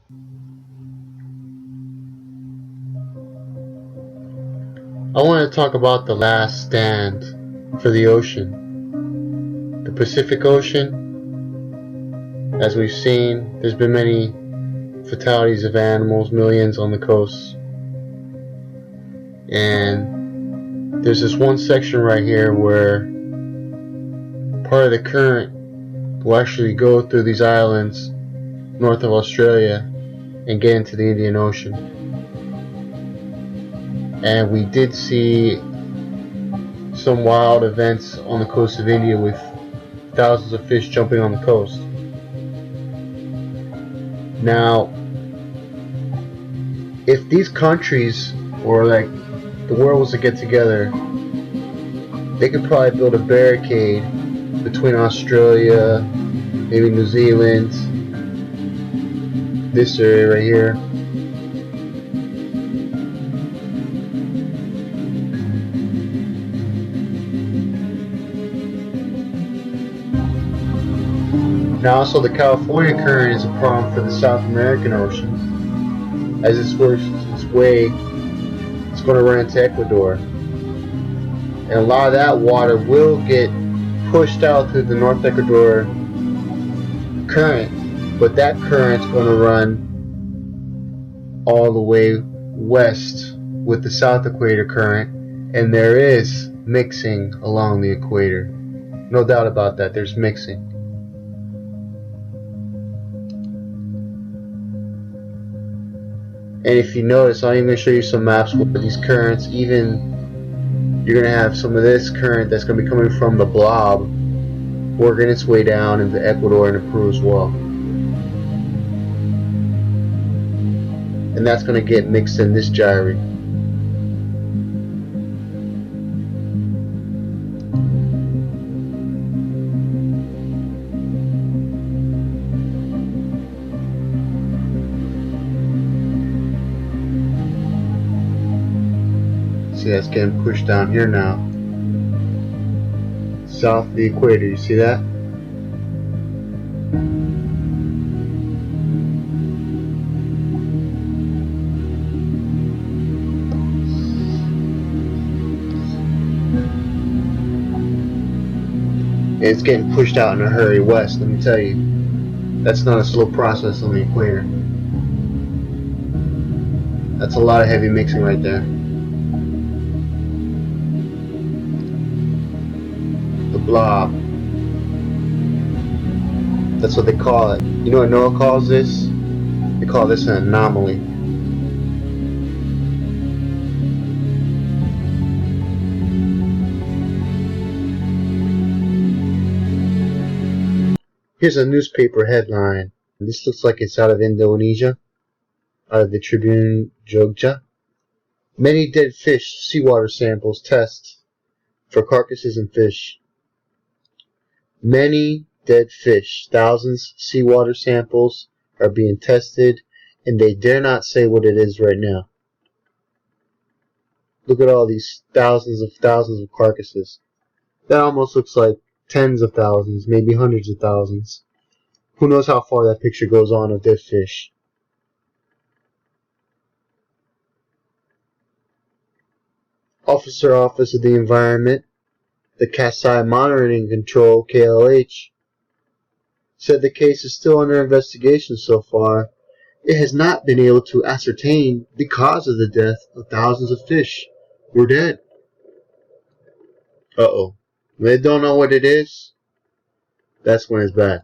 I want to talk about the last stand for the ocean. The Pacific Ocean, as we've seen, there's been many fatalities of animals, millions on the coast. And there's this one section right here where part of the current will actually go through these islands north of Australia and get into the Indian Ocean. And we did see some wild events on the coast of India with thousands of fish jumping on the coast. Now, if these countries, or like the world was to get together, they could probably build a barricade between Australia, maybe New Zealand, this area right here. Now also the California current is a problem for the South American Ocean. As it works its way, it's going to run into Ecuador. And a lot of that water will get pushed out through the North Ecuador current, but that current's going to run all the way west with the South Equator current, and there is mixing along the equator. No doubt about that, there's mixing. And if you notice, I'm even going to show you some maps with these currents. Even you're going to have some of this current that's going to be coming from the BLOB working its way down into Ecuador and Peru as well. And that's going to get mixed in this gyre. See, that's getting pushed down here now. South of the equator, you see that? It's getting pushed out in a hurry west, let me tell you. That's not a slow process on the equator. That's a lot of heavy mixing right there. The BLOB. That's what they call it. You know what NOAA calls this? They call this an anomaly. Here's a newspaper headline. This looks like it's out of Indonesia, out of the Tribune Jogja. Many dead fish seawater samples test for carcasses and fish. Many dead fish, thousands seawater samples are being tested, and they dare not say what it is right now. Look at all these thousands of carcasses. That almost looks like tens of thousands, maybe hundreds of thousands. Who knows how far that picture goes on of dead fish. Office of the Environment, the Kasai Monitoring Control, KLH, said the case is still under investigation so far. It has not been able to ascertain the cause of the death of thousands of fish who were dead. Uh-oh. When they don't know what it is, that's when it's bad.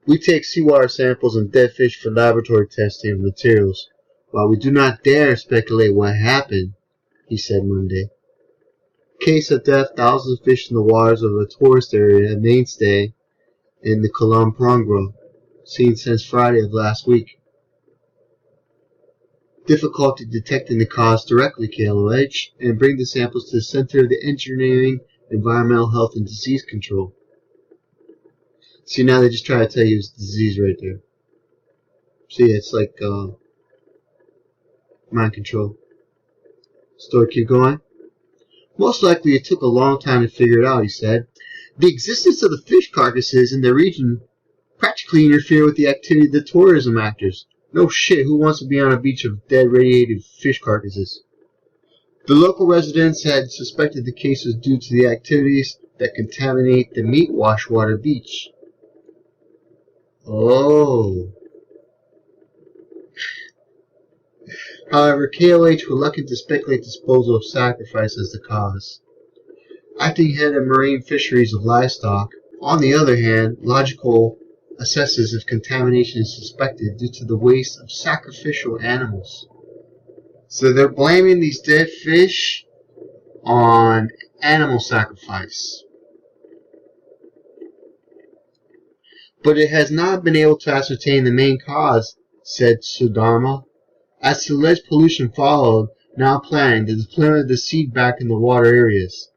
We take seawater samples and dead fish for laboratory testing of materials, while we do not dare speculate what happened, he said Monday. Case of death, thousands of fish in the waters of a tourist area, a mainstay in the Kulonprogro, seen since Friday of last week. Difficulty detecting the cause directly, KLH, and bring the samples to the Center of the Engineering, Environmental Health and Disease Control. See, now they just try to tell you it's disease right there. See, it's like mind control. Story keep going. Most likely it took a long time to figure it out, he said. The existence of the fish carcasses in the region practically interfere with the activity of the tourism actors. No shit, who wants to be on a beach of dead radiated fish carcasses? The local residents had suspected the case was due to the activities that contaminate the meat washwater beach. Oh. However, KLH were reluctant to speculate disposal of sacrifice as the cause. Acting head of marine fisheries and livestock, on the other hand, logical assesses if contamination is suspected due to the waste of sacrificial animals. So they're blaming these dead fish on animal sacrifice. But it has not been able to ascertain the main cause, said Sudarna. As the alleged pollution followed, now planning the deployment of the seed back in the water areas.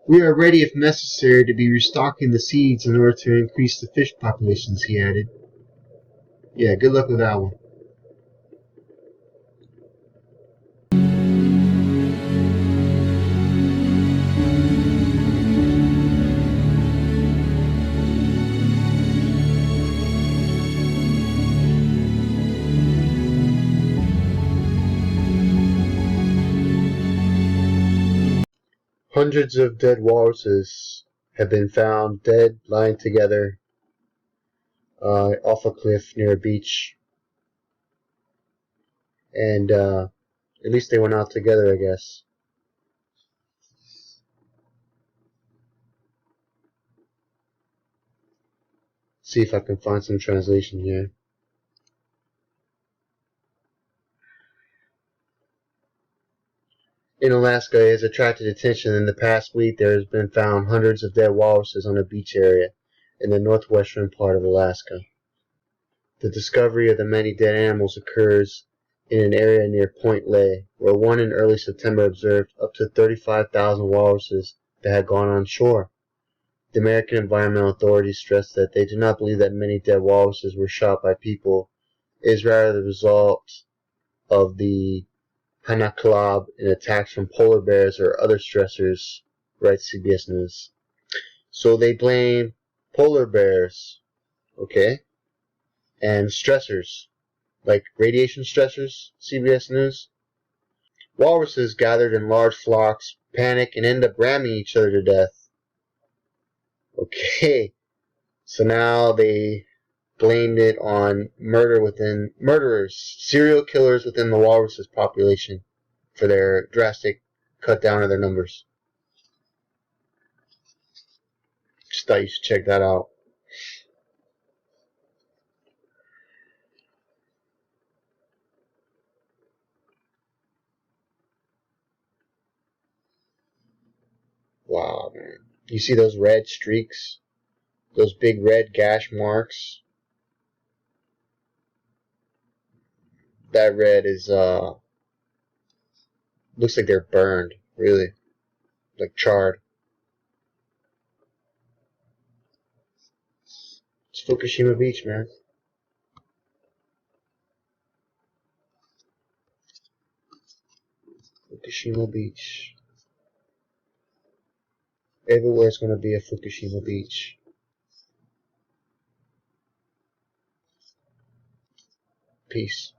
We are ready if necessary to be restocking the seeds in order to increase the fish populations, he added. Yeah, good luck with that one. Hundreds of dead walruses have been found dead, lying together off a cliff near a beach. And at least they went out together, I guess. See if I can find some translation here. In Alaska, it has attracted attention. In the past week, there has been found hundreds of dead walruses on a beach area in the northwestern part of Alaska. The discovery of the many dead animals occurs in an area near Point Lay, where one in early September observed up to 35,000 walruses that had gone on shore. The American environmental authorities stressed that they do not believe that many dead walruses were shot by people. It is rather the result of the Hanaklob and attacks from polar bears or other stressors, writes CBS News. So they blame polar bears, okay, and stressors, like radiation stressors, CBS News. Walruses gathered in large flocks, panic, and end up ramming each other to death. Okay, so now they blamed it on murderers, serial killers within the walruses population for their drastic cut down of their numbers. Just thought you should check that out. Wow, man. You see those red streaks? Those big red gash marks? That red is, looks like they're burned, really. Like charred. It's Fukushima Beach, man. Fukushima Beach. Everywhere's gonna be a Fukushima Beach. Peace.